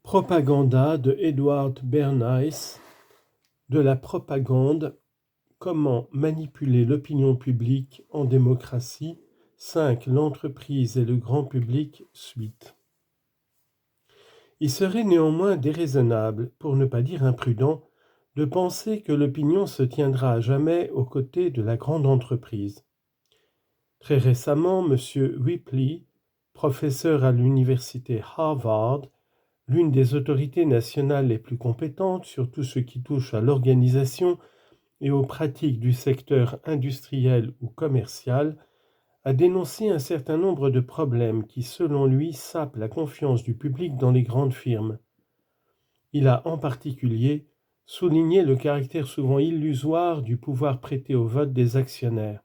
Propaganda de Edward Bernays, de la propagande, comment manipuler l'opinion publique en démocratie, 5. L'entreprise et le grand public, suite. Il serait néanmoins déraisonnable, pour ne pas dire imprudent, de penser que l'opinion se tiendra à jamais aux côtés de la grande entreprise. Très récemment, M. Ripley, professeur à l'université Harvard, l'une des autorités nationales les plus compétentes sur tout ce qui touche à l'organisation et aux pratiques du secteur industriel ou commercial, a dénoncé un certain nombre de problèmes qui, selon lui, sapent la confiance du public dans les grandes firmes. Il a en particulier souligné le caractère souvent illusoire du pouvoir prêté au vote des actionnaires.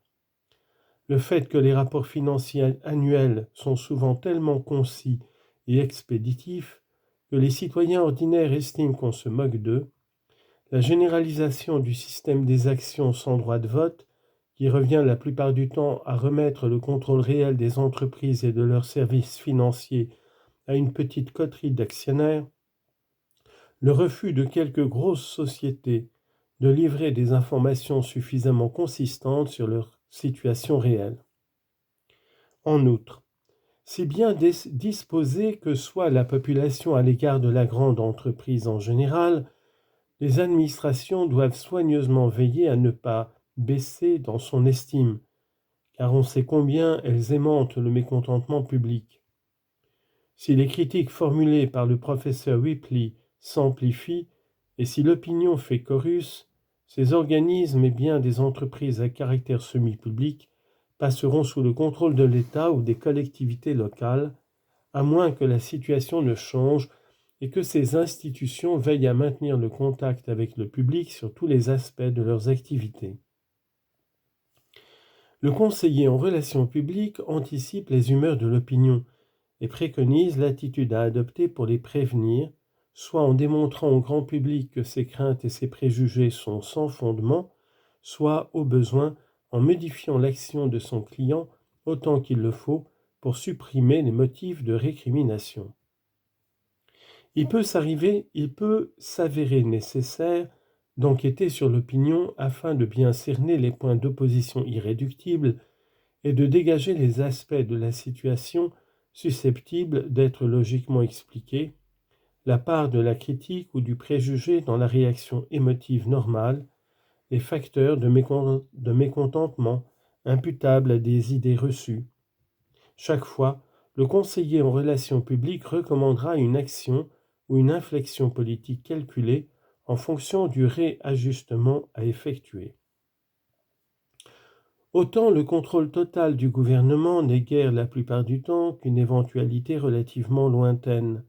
Le fait que les rapports financiers annuels sont souvent tellement concis et expéditifs que les citoyens ordinaires estiment qu'on se moque d'eux, la généralisation du système des actions sans droit de vote, qui revient la plupart du temps à remettre le contrôle réel des entreprises et de leurs services financiers à une petite coterie d'actionnaires, le refus de quelques grosses sociétés de livrer des informations suffisamment consistantes sur leur situation réelle. En outre, si bien disposée que soit la population à l'égard de la grande entreprise en général, les administrations doivent soigneusement veiller à ne pas baisser dans son estime, car on sait combien elles aimantent le mécontentement public. Si les critiques formulées par le professeur Ripley s'amplifient, et si l'opinion fait chorus, ces organismes et bien des entreprises à caractère semi-public passeront sous le contrôle de l'État ou des collectivités locales, à moins que la situation ne change et que ces institutions veillent à maintenir le contact avec le public sur tous les aspects de leurs activités. Le conseiller en relations publiques anticipe les humeurs de l'opinion et préconise l'attitude à adopter pour les prévenir, soit en démontrant au grand public que ses craintes et ses préjugés sont sans fondement, soit, au besoin, en modifiant l'action de son client autant qu'il le faut pour supprimer les motifs de récrimination. Il peut s'avérer nécessaire d'enquêter sur l'opinion afin de bien cerner les points d'opposition irréductibles et de dégager les aspects de la situation susceptibles d'être logiquement expliqués, la part de la critique ou du préjugé dans la réaction émotive normale, les facteurs de mécontentement imputables à des idées reçues. Chaque fois, le conseiller en relations publiques recommandera une action ou une inflexion politique calculée en fonction du réajustement à effectuer. Autant le contrôle total du gouvernement n'est guère la plupart du temps qu'une éventualité relativement lointaine.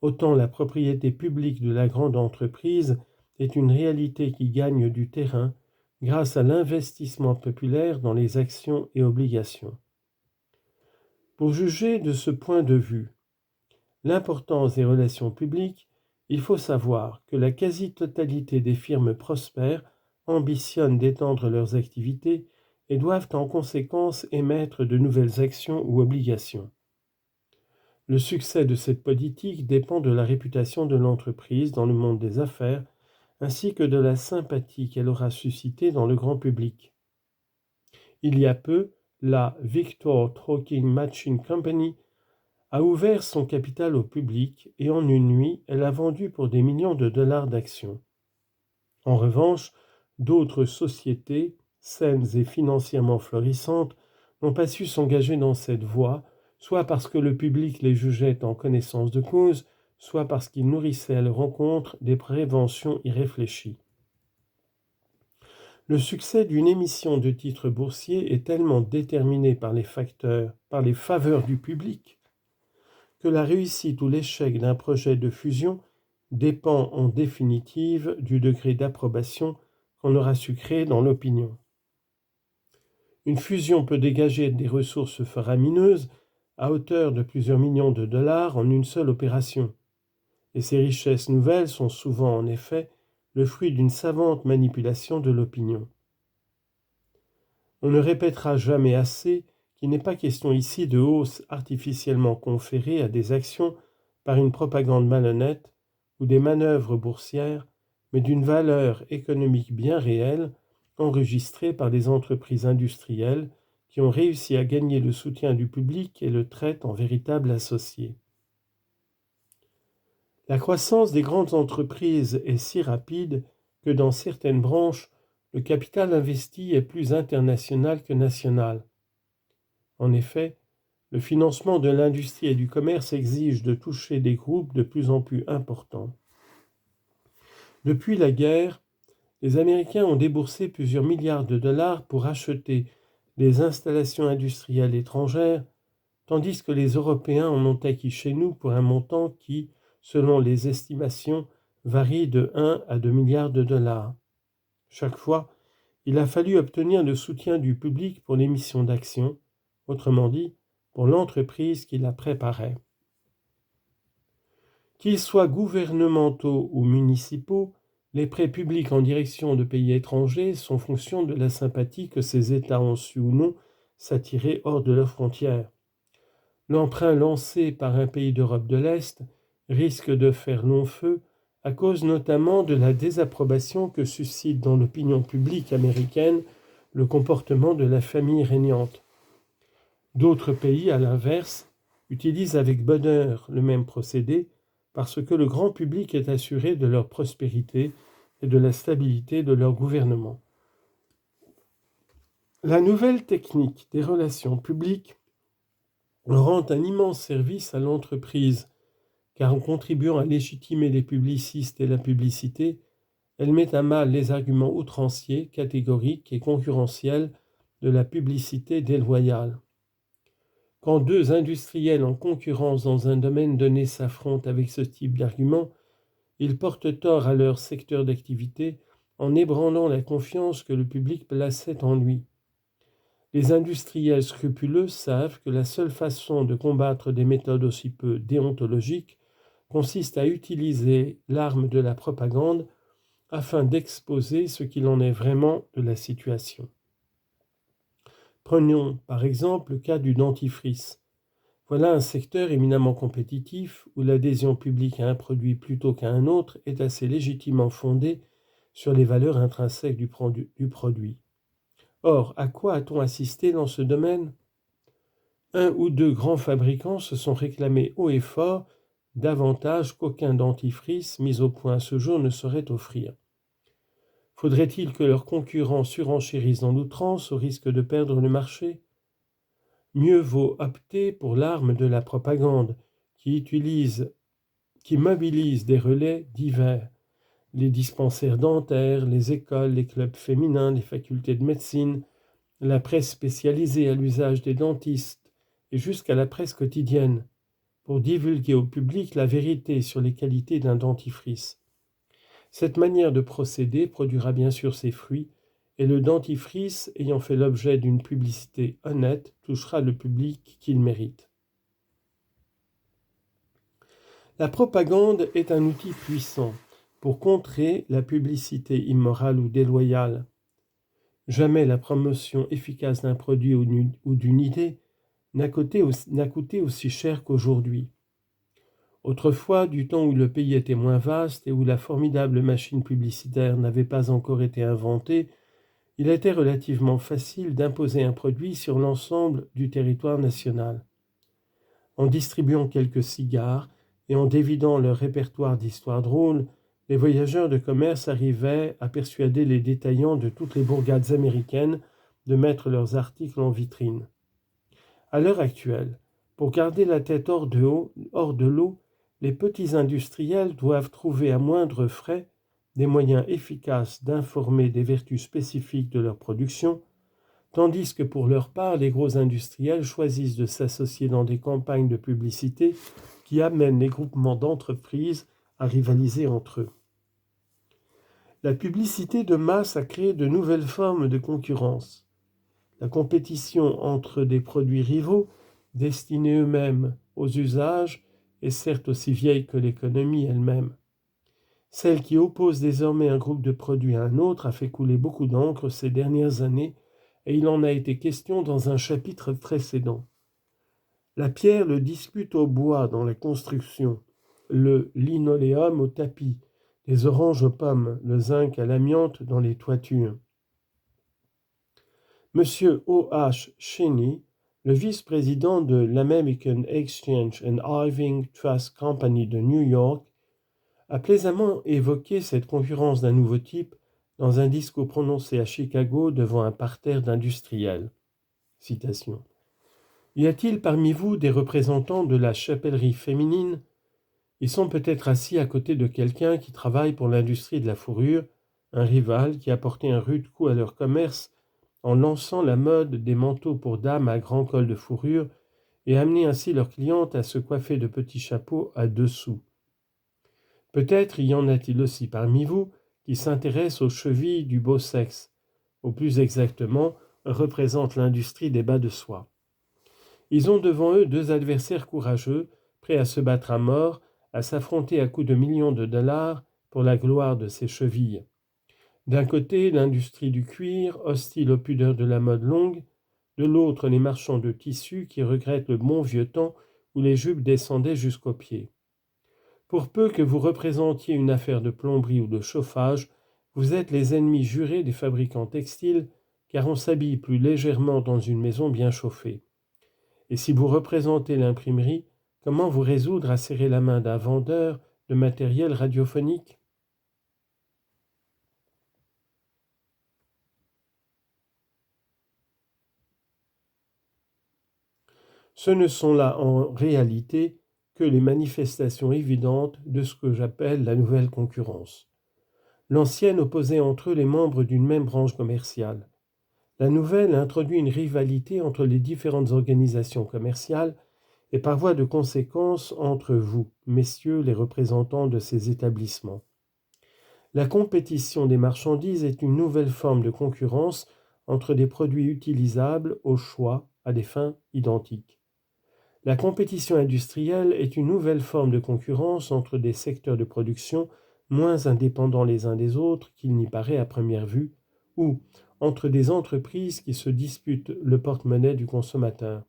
Autant la propriété publique de la grande entreprise est une réalité qui gagne du terrain grâce à l'investissement populaire dans les actions et obligations. Pour juger de ce point de vue, l'importance des relations publiques, il faut savoir que la quasi-totalité des firmes prospères ambitionnent d'étendre leurs activités et doivent en conséquence émettre de nouvelles actions ou obligations. Le succès de cette politique dépend de la réputation de l'entreprise dans le monde des affaires, ainsi que de la sympathie qu'elle aura suscitée dans le grand public. Il y a peu, la Victor Talking Machine Company a ouvert son capital au public et en une nuit, elle a vendu pour des millions de dollars d'actions. En revanche, d'autres sociétés, saines et financièrement florissantes, n'ont pas su s'engager dans cette voie, soit parce que le public les jugeait en connaissance de cause, soit parce qu'ils nourrissaient à leur encontre des préventions irréfléchies. Le succès d'une émission de titres boursiers est tellement déterminé par les faveurs du public, que la réussite ou l'échec d'un projet de fusion dépend en définitive du degré d'approbation qu'on aura su créer dans l'opinion. Une fusion peut dégager des ressources faramineuses à hauteur de plusieurs millions de dollars en une seule opération. Et ces richesses nouvelles sont souvent, en effet, le fruit d'une savante manipulation de l'opinion. On ne répétera jamais assez qu'il n'est pas question ici de hausse artificiellement conférée à des actions par une propagande malhonnête ou des manœuvres boursières, mais d'une valeur économique bien réelle, enregistrée par des entreprises industrielles qui ont réussi à gagner le soutien du public et le traitent en véritable associé. La croissance des grandes entreprises est si rapide que dans certaines branches, le capital investi est plus international que national. En effet, le financement de l'industrie et du commerce exige de toucher des groupes de plus en plus importants. Depuis la guerre, les Américains ont déboursé plusieurs milliards de dollars pour acheter des installations industrielles étrangères, tandis que les Européens en ont acquis chez nous pour un montant qui, selon les estimations, varie de 1 à 2 milliards de dollars. Chaque fois, il a fallu obtenir le soutien du public pour l'émission d'actions, autrement dit, pour l'entreprise qui la préparait. Qu'ils soient gouvernementaux ou municipaux, les prêts publics en direction de pays étrangers sont fonction de la sympathie que ces États ont su ou non s'attirer hors de leurs frontières. L'emprunt lancé par un pays d'Europe de l'Est risque de faire long feu à cause notamment de la désapprobation que suscite dans l'opinion publique américaine le comportement de la famille régnante. D'autres pays, à l'inverse, utilisent avec bonheur le même procédé parce que le grand public est assuré de leur prospérité et de la stabilité de leur gouvernement. La nouvelle technique des relations publiques rend un immense service à l'entreprise, car en contribuant à légitimer les publicistes et la publicité, elle met à mal les arguments outranciers, catégoriques et concurrentiels de la publicité déloyale. Quand deux industriels en concurrence dans un domaine donné s'affrontent avec ce type d'arguments, ils portent tort à leur secteur d'activité en ébranlant la confiance que le public plaçait en lui. Les industriels scrupuleux savent que la seule façon de combattre des méthodes aussi peu déontologiques consiste à utiliser l'arme de la propagande afin d'exposer ce qu'il en est vraiment de la situation. Prenons par exemple le cas du dentifrice. Voilà un secteur éminemment compétitif où l'adhésion publique à un produit plutôt qu'à un autre est assez légitimement fondée sur les valeurs intrinsèques du produit. Or, à quoi a-t-on assisté dans ce domaine ? Un ou deux grands fabricants se sont réclamés haut et fort davantage qu'aucun dentifrice mis au point à ce jour ne saurait offrir. Faudrait-il que leurs concurrents surenchérissent dans l'outrance au risque de perdre le marché ? Mieux vaut opter pour l'arme de la propagande qui mobilise des relais divers. Les dispensaires dentaires, les écoles, les clubs féminins, les facultés de médecine, la presse spécialisée à l'usage des dentistes et jusqu'à la presse quotidienne, pour divulguer au public la vérité sur les qualités d'un dentifrice. Cette manière de procéder produira bien sûr ses fruits, et le dentifrice, ayant fait l'objet d'une publicité honnête, touchera le public qu'il mérite. La propagande est un outil puissant pour contrer la publicité immorale ou déloyale. Jamais la promotion efficace d'un produit ou d'une idée n'a coûté aussi cher qu'aujourd'hui. Autrefois, du temps où le pays était moins vaste et où la formidable machine publicitaire n'avait pas encore été inventée, il était relativement facile d'imposer un produit sur l'ensemble du territoire national. En distribuant quelques cigares et en dévidant leur répertoire d'histoires drôles, les voyageurs de commerce arrivaient à persuader les détaillants de toutes les bourgades américaines de mettre leurs articles en vitrine. À l'heure actuelle, pour garder la tête hors de l'eau, les petits industriels doivent trouver à moindre frais des moyens efficaces d'informer des vertus spécifiques de leur production, tandis que pour leur part, les gros industriels choisissent de s'associer dans des campagnes de publicité qui amènent les groupements d'entreprises à rivaliser entre eux. La publicité de masse a créé de nouvelles formes de concurrence. La compétition entre des produits rivaux, destinés eux-mêmes aux usages, est certes aussi vieille que l'économie elle-même. Celle qui oppose désormais un groupe de produits à un autre a fait couler beaucoup d'encre ces dernières années, et il en a été question dans un chapitre précédent. La pierre le dispute au bois dans la construction, le linoléum au tapis, les oranges aux pommes, le zinc à l'amiante dans les toitures. Monsieur O.H. Cheney, le vice-président de l'American Exchange and Irving Trust Company de New York, a plaisamment évoqué cette concurrence d'un nouveau type dans un discours prononcé à Chicago devant un parterre d'industriels. Citation. Y a-t-il parmi vous des représentants de la chapellerie féminine ? Ils sont peut-être assis à côté de quelqu'un qui travaille pour l'industrie de la fourrure, un rival qui a porté un rude coup à leur commerce en lançant la mode des manteaux pour dames à grand col de fourrure et amené ainsi leurs clientes à se coiffer de petits chapeaux à 2 sous. Peut-être y en a-t-il aussi parmi vous qui s'intéressent aux chevilles du beau sexe, ou plus exactement, représentent l'industrie des bas de soie. Ils ont devant eux 2 adversaires courageux, prêts à se battre à mort, à s'affronter à coups de millions de dollars pour la gloire de ces chevilles. D'un côté, l'industrie du cuir, hostile aux pudeurs de la mode longue, de l'autre, les marchands de tissus qui regrettent le bon vieux temps où les jupes descendaient jusqu'aux pieds. Pour peu que vous représentiez une affaire de plomberie ou de chauffage, vous êtes les ennemis jurés des fabricants textiles, car on s'habille plus légèrement dans une maison bien chauffée. Et si vous représentez l'imprimerie, comment vous résoudre à serrer la main d'un vendeur de matériel radiophonique ? Ce ne sont là en réalité que les manifestations évidentes de ce que j'appelle la nouvelle concurrence. L'ancienne opposait entre eux les membres d'une même branche commerciale. La nouvelle introduit une rivalité entre les différentes organisations commerciales et par voie de conséquence entre vous, messieurs les représentants de ces établissements. La compétition des marchandises est une nouvelle forme de concurrence entre des produits utilisables au choix à des fins identiques. La compétition industrielle est une nouvelle forme de concurrence entre des secteurs de production moins indépendants les uns des autres qu'il n'y paraît à première vue, ou entre des entreprises qui se disputent le porte-monnaie du consommateur.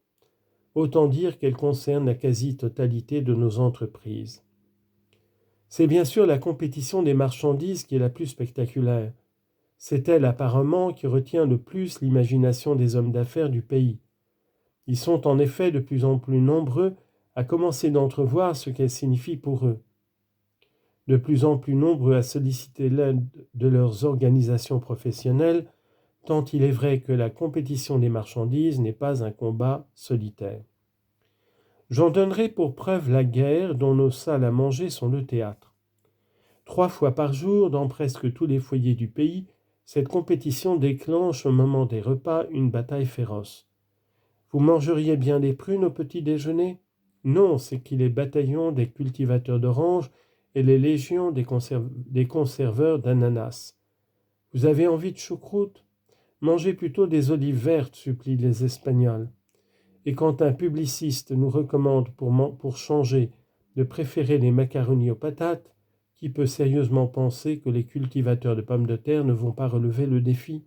Autant dire qu'elle concerne la quasi-totalité de nos entreprises. C'est bien sûr la compétition des marchandises qui est la plus spectaculaire. C'est elle apparemment qui retient le plus l'imagination des hommes d'affaires du pays. Ils sont en effet de plus en plus nombreux à commencer d'entrevoir ce qu'elle signifie pour eux. De plus en plus nombreux à solliciter l'aide de leurs organisations professionnelles, tant il est vrai que la compétition des marchandises n'est pas un combat solitaire. J'en donnerai pour preuve la guerre dont nos salles à manger sont le théâtre. 3 fois par jour, dans presque tous les foyers du pays, cette compétition déclenche au moment des repas une bataille féroce. Vous mangeriez bien des prunes au petit déjeuner ? Non, c'est qu'il est bataillon des cultivateurs d'oranges et les légions des conserveurs d'ananas. Vous avez envie de choucroute ? Mangez plutôt des olives vertes, supplient les Espagnols. Et quand un publiciste nous recommande pour changer de préférer les macaronis aux patates, qui peut sérieusement penser que les cultivateurs de pommes de terre ne vont pas relever le défi ?